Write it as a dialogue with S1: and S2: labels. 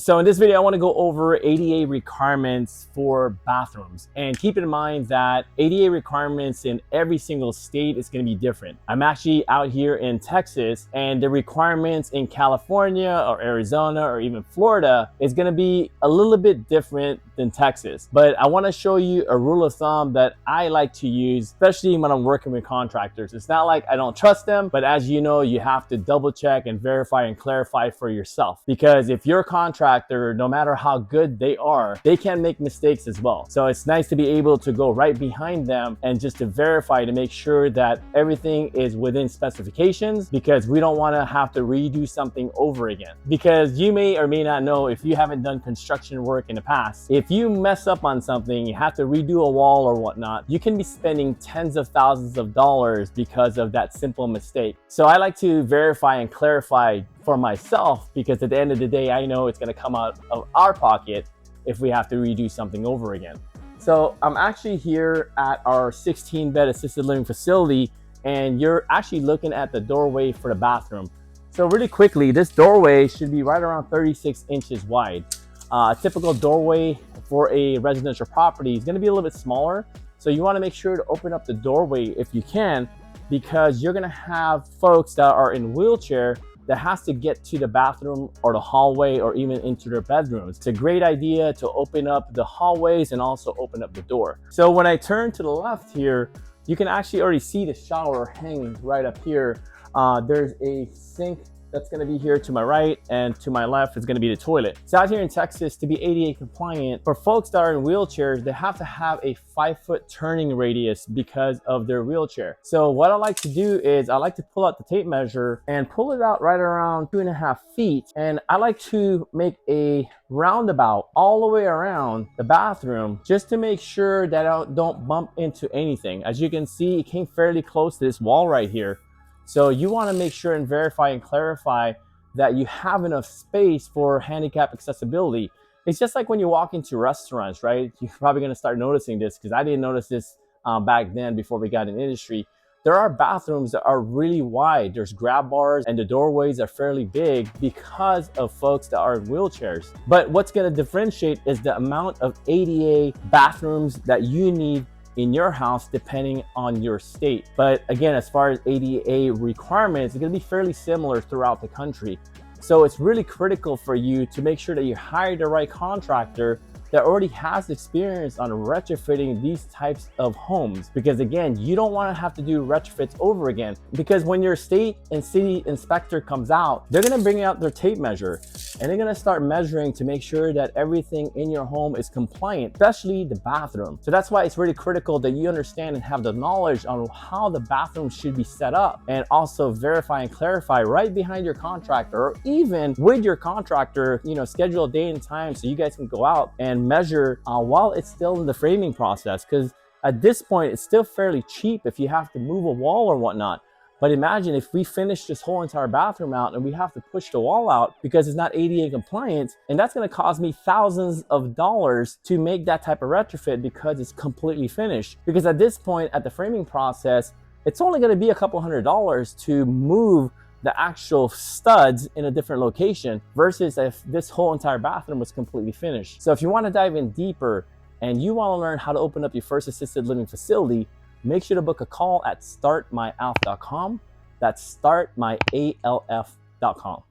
S1: So in this video, I want to go over ADA requirements for bathrooms. And keep in mind that ADA requirements in every single state is going to be different. I'm actually out here in Texas, and the requirements in California or Arizona or even Florida is going to be a little bit different than Texas. But I want to show you a rule of thumb that I like to use, especially when I'm working with contractors. It's not like I don't trust them, but as you know, you have to double check and verify and clarify for yourself. Because if you're a contractor, no matter how good they are, they can make mistakes as well. So it's nice to be able to go right behind them and just to verify to make sure that everything is within specifications, because we don't want to have to redo something over again. Because you may or may not know, if you haven't done construction work in the past, if you mess up on something, you have to redo a wall or whatnot, you can be spending tens of thousands of dollars because of that simple mistake. So I like to verify and clarify for myself, because at the end of the day, I know it's going to come out of our pocket if we have to redo something over again. So I'm actually here at our 16-bed assisted living facility, and you're actually looking at the doorway for the bathroom. So really quickly, this doorway should be right around 36 inches wide. A typical doorway for a residential property is going to be a little bit smaller. So you want to make sure to open up the doorway if you can, because you're going to have folks that are in wheelchair that has to get to the bathroom or the hallway or even into their bedrooms. It's a great idea to open up the hallways and also open up the door. So when I turn to the left here, you can actually already see the shower hanging right up here. There's a sink that's going to be here to my right, and to my left is going to be the toilet. So out here in Texas, to be ADA compliant, for folks that are in wheelchairs, they have to have a 5-foot turning radius because of their wheelchair. So what I like to do is I like to pull out the tape measure and pull it out right around 2.5 feet. And I like to make a roundabout all the way around the bathroom just to make sure that I don't bump into anything. As you can see, it came fairly close to this wall right here. So you want to make sure and verify and clarify that you have enough space for handicap accessibility. It's just like when you walk into restaurants, right? You're probably going to start noticing this, because I didn't notice this back then before we got in the industry. There are bathrooms that are really wide. There's grab bars and the doorways are fairly big because of folks that are in wheelchairs. But what's going to differentiate is the amount of ADA bathrooms that you need in your house depending on your state. But again, as far as ADA requirements, it's going to be fairly similar throughout the country. So it's really critical for you to make sure that you hire the right contractor that already has experience on retrofitting these types of homes. Because again, you don't want to have to do retrofits over again, because when your state and city inspector comes out, they're going to bring out their tape measure and they're going to start measuring to make sure that everything in your home is compliant, especially the bathroom. So that's why it's really critical that you understand and have the knowledge on how the bathroom should be set up, and also verify and clarify right behind your contractor, or even with your contractor, schedule a day and time so you guys can go out and measure while it's still in the framing process. Because at this point, it's still fairly cheap if you have to move a wall or whatnot. But imagine if we finish this whole entire bathroom out and we have to push the wall out because it's not ADA compliant, and that's going to cost me thousands of dollars to make that type of retrofit because it's completely finished. Because at this point, at the framing process, it's only going to be a couple $100s to move the actual studs in a different location, versus if this whole entire bathroom was completely finished. So if you want to dive in deeper and you want to learn how to open up your first assisted living facility, make sure to book a call at startmyalf.com. That's startmyalf.com.